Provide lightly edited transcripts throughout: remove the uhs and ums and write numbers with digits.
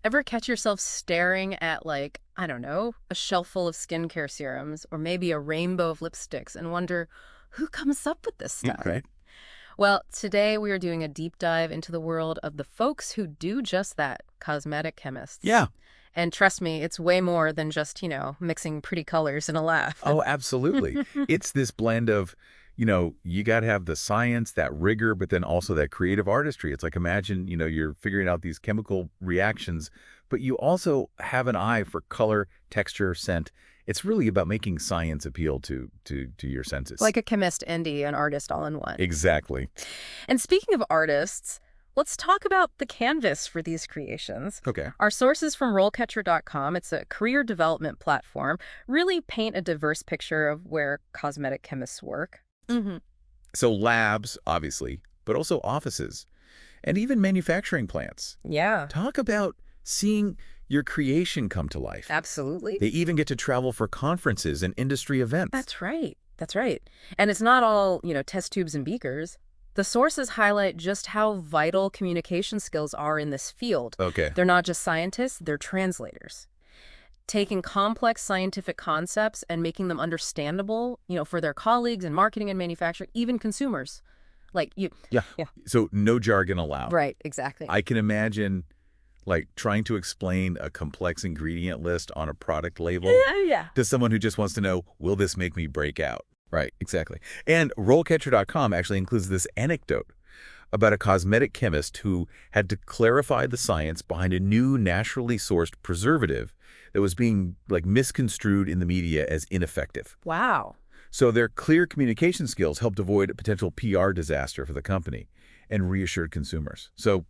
Ever catch yourself staring at, like, I don't know, a shelf full of skincare serums or maybe a rainbow of lipsticks and wonder, who comes up with this stuff? Right? Well, today we are doing a deep dive into the world of the folks who do just that, cosmetic chemists. Yeah. And trust me, it's way more than just, mixing pretty colors in a lab. Oh, absolutely. It's this blend of, you got to have the science, that rigor, but then also that creative artistry. It's like imagine, you're figuring out these chemical reactions, but you also have an eye for color, texture, scent. It's really about making science appeal to your senses. Like a chemist and an artist all in one. Exactly. And speaking of artists, let's talk about the canvas for these creations. Okay. Our sources from RoleCatcher.com, it's a career development platform, really paint a diverse picture of where cosmetic chemists work. hmm So labs, obviously, but also offices and even manufacturing plants. Yeah, Talk about seeing your creation come to life. absolutely. They even get to travel for conferences and industry events. That's right. That's right. And it's not all, test tubes and beakers. The sources highlight just how vital communication skills are in this field. Okay. They're not just scientists, they're translators. Taking complex scientific concepts and making them understandable, for their colleagues in marketing and manufacturing, even consumers. Like you. Yeah. Yeah. So no jargon allowed. Right, exactly. I can imagine like trying to explain a complex ingredient list on a product label Yeah. to someone who just wants to know, will this make me break out? Right, exactly. And RoleCatcher.com actually includes this anecdote about a cosmetic chemist who had to clarify the science behind a new naturally sourced preservative that was being like misconstrued in the media as ineffective. Wow. So their clear communication skills helped avoid a potential PR disaster for the company and reassured consumers. So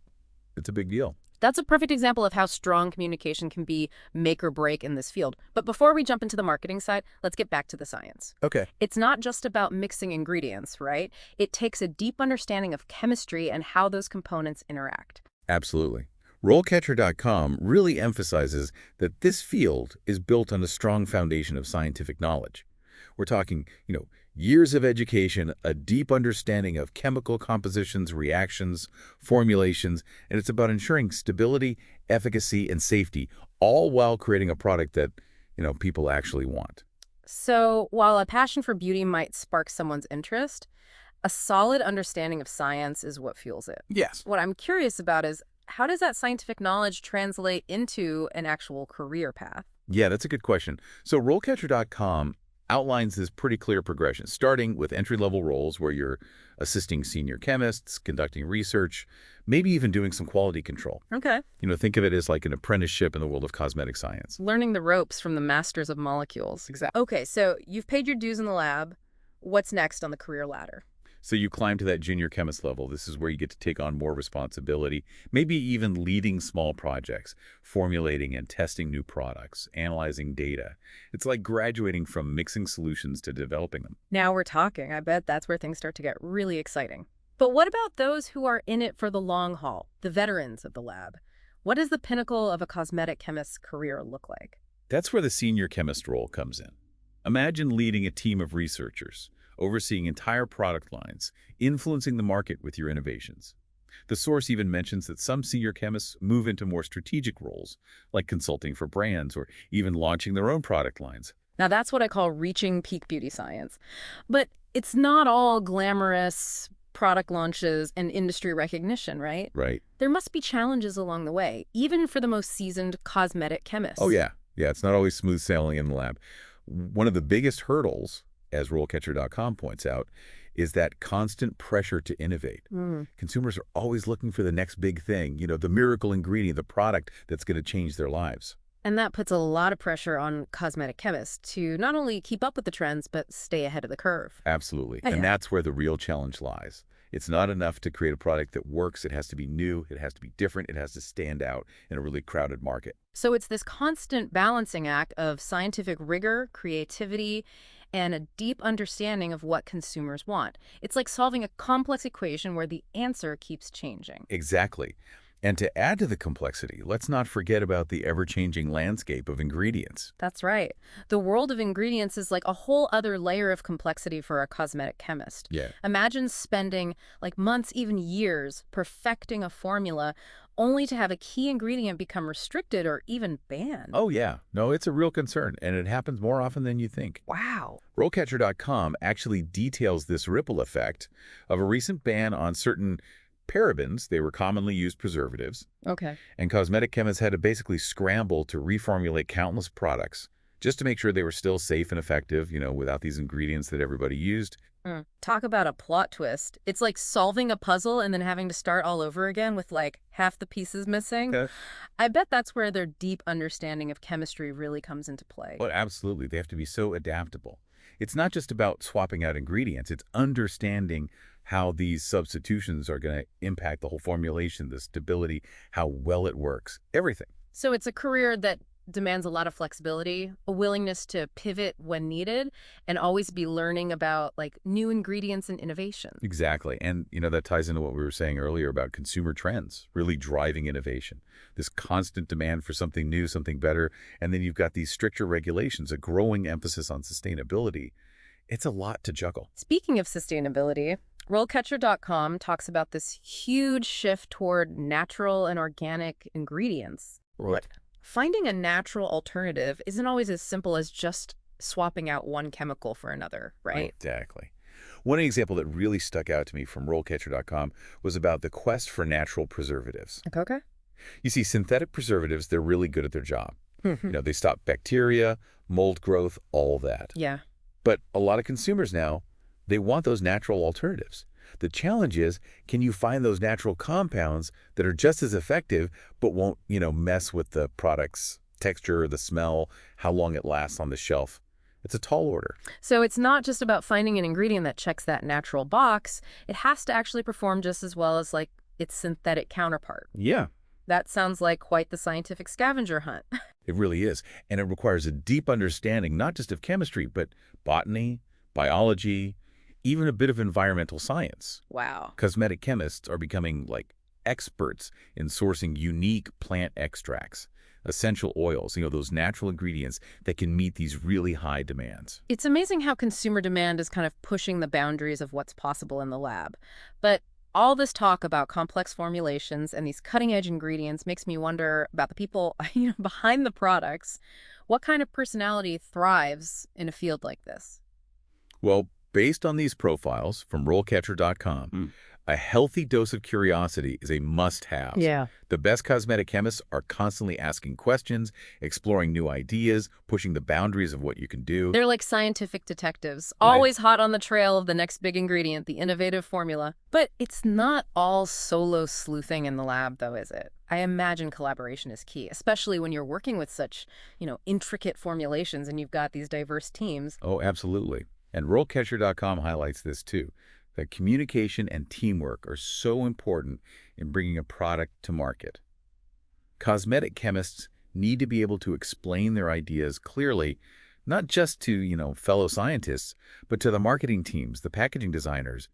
it's a big deal. That's a perfect example of how strong communication can be make or break in this field. But before we jump into the marketing side, let's get back to the science. Okay. It's not just about mixing ingredients, right? It takes a deep understanding of chemistry and how those components interact. Absolutely. RoleCatcher.com really emphasizes that this field is built on a strong foundation of scientific knowledge. We're talking, years of education, a deep understanding of chemical compositions, reactions, formulations, and it's about ensuring stability, efficacy, and safety, all while creating a product that, people actually want. So while a passion for beauty might spark someone's interest, a solid understanding of science is what fuels it. Yes. What I'm curious about is how does that scientific knowledge translate into an actual career path? Yeah, that's a good question. So RoleCatcher.com outlines this pretty clear progression, starting with entry-level roles where you're assisting senior chemists, conducting research, maybe even doing some quality control. Okay. Think of it as like an apprenticeship in the world of cosmetic science. Learning the ropes from the masters of molecules. Exactly. Okay, so you've paid your dues in the lab. What's next on the career ladder? So you climb to that junior chemist level. This is where you get to take on more responsibility, maybe even leading small projects, formulating and testing new products, analyzing data. It's like graduating from mixing solutions to developing them. Now we're talking. I bet that's where things start to get really exciting. But what about those who are in it for the long haul, the veterans of the lab? What does the pinnacle of a cosmetic chemist's career look like? That's where the senior chemist role comes in. Imagine leading a team of researchers, overseeing entire product lines, influencing the market with your innovations. The source even mentions that some senior chemists move into more strategic roles, like consulting for brands or even launching their own product lines. Now that's what I call reaching peak beauty science. But it's not all glamorous product launches and industry recognition, right? Right. There must be challenges along the way, even for the most seasoned cosmetic chemists. Oh, yeah. Yeah, it's not always smooth sailing in the lab. One of the biggest hurdles, as RoleCatcher.com points out, is that constant pressure to innovate. Consumers are always looking for the next big thing, the miracle ingredient, the product that's going to change their lives. And that puts a lot of pressure on cosmetic chemists to not only keep up with the trends, but stay ahead of the curve. Absolutely. Oh, yeah. And that's where the real challenge lies. It's not enough to create a product that works. It has to be new. It has to be different. It has to stand out in a really crowded market. So it's this constant balancing act of scientific rigor, creativity, and a deep understanding of what consumers want. It's like solving a complex equation where the answer keeps changing. Exactly. And to add to the complexity, let's not forget about the ever-changing landscape of ingredients. That's right. The world of ingredients is like a whole other layer of complexity for a cosmetic chemist. Yeah. Imagine spending like months, even years, perfecting a formula, only to have a key ingredient become restricted or even banned. Oh, yeah. No, it's a real concern, and it happens more often than you think. Wow. RoleCatcher.com actually details this ripple effect of a recent ban on certain parabens. They were commonly used preservatives, Okay. and cosmetic chemists had to basically scramble to reformulate countless products just to make sure they were still safe and effective, without these ingredients that everybody used. Talk about a plot twist. It's like solving a puzzle and then having to start all over again with like half the pieces missing. Yeah. I bet that's where their deep understanding of chemistry really comes into play. Well, absolutely. They have to be so adaptable. It's not just about swapping out ingredients. It's understanding how these substitutions are going to impact the whole formulation, the stability, how well it works, everything. So it's a career that demands a lot of flexibility, a willingness to pivot when needed, and always be learning about like new ingredients and innovation. Exactly. And, that ties into what we were saying earlier about consumer trends, really driving innovation, this constant demand for something new, something better. And then you've got these stricter regulations, a growing emphasis on sustainability. It's a lot to juggle. Speaking of sustainability, RoleCatcher.com talks about this huge shift toward natural and organic ingredients. Right. Finding a natural alternative isn't always as simple as just swapping out one chemical for another, right? Exactly. One example that really stuck out to me from RoleCatcher.com was about the quest for natural preservatives. Okay. You see, synthetic preservatives, they're really good at their job. They stop bacteria, mold growth, all that. Yeah. But a lot of consumers now, they want those natural alternatives. The challenge is, can you find those natural compounds that are just as effective but won't, mess with the product's texture, the smell, how long it lasts on the shelf? It's a tall order. So it's not just about finding an ingredient that checks that natural box. It has to actually perform just as well as like its synthetic counterpart. Yeah, That sounds like quite the scientific scavenger hunt. it really is. And it requires a deep understanding, not just of chemistry, but botany, biology, even a bit of environmental science. Wow. Cosmetic chemists are becoming like experts in sourcing unique plant extracts, essential oils, those natural ingredients that can meet these really high demands. It's amazing how consumer demand is kind of pushing the boundaries of what's possible in the lab. But all this talk about complex formulations and these cutting-edge ingredients makes me wonder about the people behind the products. What kind of personality thrives in a field like this? Well, based on these profiles from RoleCatcher.com, a healthy dose of curiosity is a must-have. Yeah. The best cosmetic chemists are constantly asking questions, exploring new ideas, pushing the boundaries of what you can do. They're like scientific detectives, Right. always hot on the trail of the next big ingredient, the innovative formula. But it's not all solo sleuthing in the lab, though, is it? I imagine collaboration is key, especially when you're working with such, intricate formulations and you've got these diverse teams. Oh, absolutely. And RoleCatcher.com highlights this too, that communication and teamwork are so important in bringing a product to market. Cosmetic chemists need to be able to explain their ideas clearly, not just to, fellow scientists, but to the marketing teams, the packaging designers,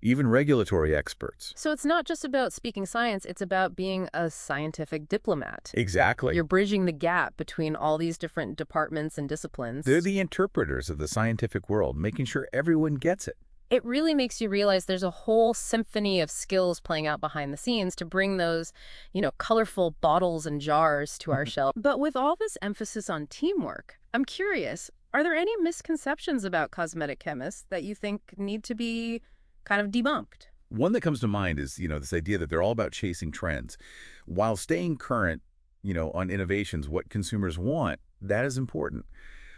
even regulatory experts. So it's not just about speaking science, it's about being a scientific diplomat. Exactly. You're bridging the gap between all these different departments and disciplines. They're the interpreters of the scientific world, making sure everyone gets it. It really makes you realize there's a whole symphony of skills playing out behind the scenes to bring those, colorful bottles and jars to our shelf. But with all this emphasis on teamwork, I'm curious, are there any misconceptions about cosmetic chemists that you think need to be kind of debunked? One that comes to mind is, this idea that they're all about chasing trends. While staying current, on innovations, what consumers want, that is important.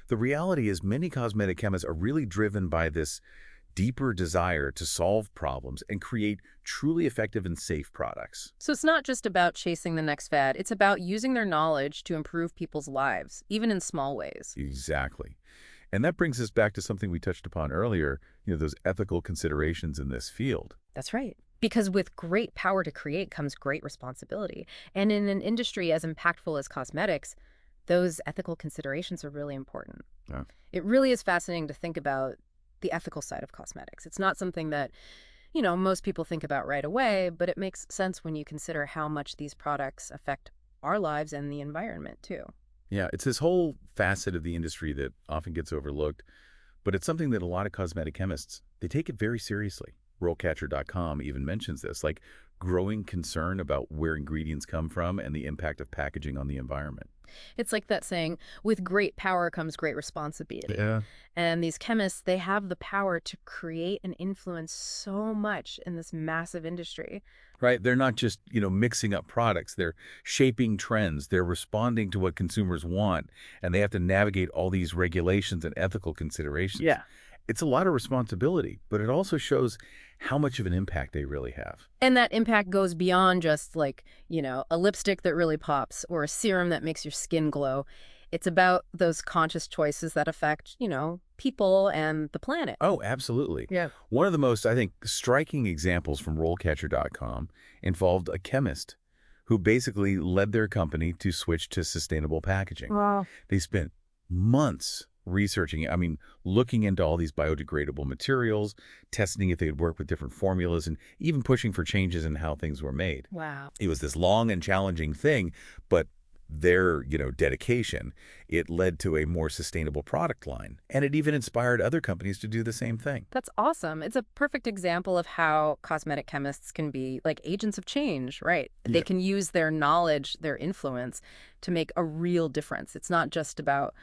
The reality is many cosmetic chemists are really driven by this deeper desire to solve problems and create truly effective and safe products. So it's not just about chasing the next fad, it's about using their knowledge to improve people's lives, even in small ways. Exactly. And that brings us back to something we touched upon earlier, those ethical considerations in this field. That's right. Because with great power to create comes great responsibility. And in an industry as impactful as cosmetics, those ethical considerations are really important. Yeah. It really is fascinating to think about the ethical side of cosmetics. It's not something that, most people think about right away, but it makes sense when you consider how much these products affect our lives and the environment, too. Yeah, it's this whole facet of the industry that often gets overlooked, but it's something that a lot of cosmetic chemists, they take it very seriously. RoleCatcher.com even mentions this, like growing concern about where ingredients come from and the impact of packaging on the environment. It's like that saying, with great power comes great responsibility. Yeah. And these chemists, they have the power to create and influence so much in this massive industry. Right? They're not just, mixing up products. They're shaping trends. They're responding to what consumers want, and they have to navigate all these regulations and ethical considerations. Yeah. It's a lot of responsibility, but it also shows how much of an impact they really have. And that impact goes beyond just like, a lipstick that really pops or a serum that makes your skin glow. It's about those conscious choices that affect, people and the planet. Oh, absolutely. Yeah. One of the most, I think, striking examples from RoleCatcher.com involved a chemist who basically led their company to switch to sustainable packaging. Wow. They spent months researching it. I mean, looking into all these biodegradable materials, testing if they would work with different formulas, and even pushing for changes in how things were made. Wow. It was this long and challenging thing, but their, dedication, it led to a more sustainable product line. And it even inspired other companies to do the same thing. That's awesome. It's a perfect example of how cosmetic chemists can be like agents of change, right? They Yeah. can use their knowledge, their influence to make a real difference. It's not just about,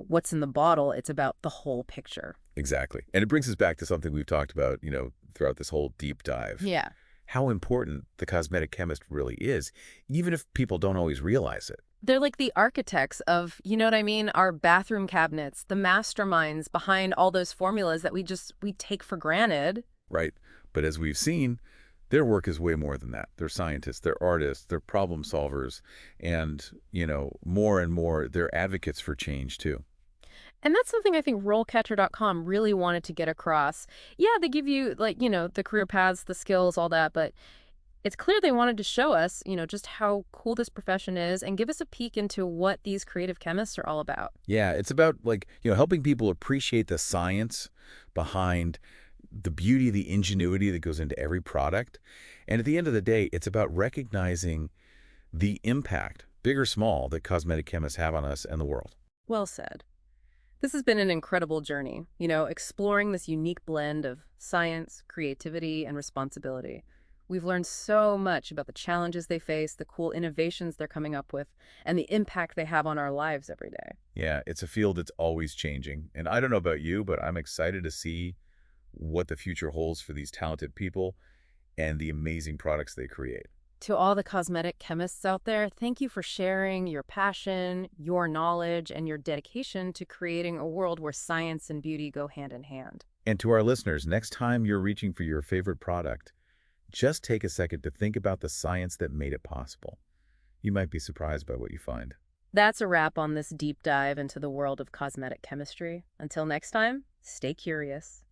what's in the bottle. It's about the whole picture. Exactly. And it brings us back to something we've talked about, throughout this whole deep dive. Yeah. How important the cosmetic chemist really is, even if people don't always realize it. They're like the architects of, you know what I mean, our bathroom cabinets, the masterminds behind all those formulas that we take for granted. Right? But as we've seen, their work is way more than that. They're scientists, they're artists, they're problem solvers, and, more and more, they're advocates for change, too. And that's something I think RoleCatcher.com really wanted to get across. Yeah, they give you, like, the career paths, the skills, all that, but it's clear they wanted to show us, just how cool this profession is and give us a peek into what these creative chemists are all about. Yeah, it's about, like, helping people appreciate the science behind the beauty, the ingenuity that goes into every product. And at the end of the day, it's about recognizing the impact, big or small, that cosmetic chemists have on us and the world. Well said. This has been an incredible journey, exploring this unique blend of science, creativity, and responsibility. We've learned so much about the challenges they face, the cool innovations they're coming up with, and the impact they have on our lives every day. Yeah, it's a field that's always changing. And I don't know about you, but I'm excited to see what the future holds for these talented people and the amazing products they create. To all the cosmetic chemists out there, thank you for sharing your passion, your knowledge, and your dedication to creating a world where science and beauty go hand in hand. And to our listeners, next time you're reaching for your favorite product, just take a second to think about the science that made it possible. You might be surprised by what you find. That's a wrap on this deep dive into the world of cosmetic chemistry. Until next time, stay curious.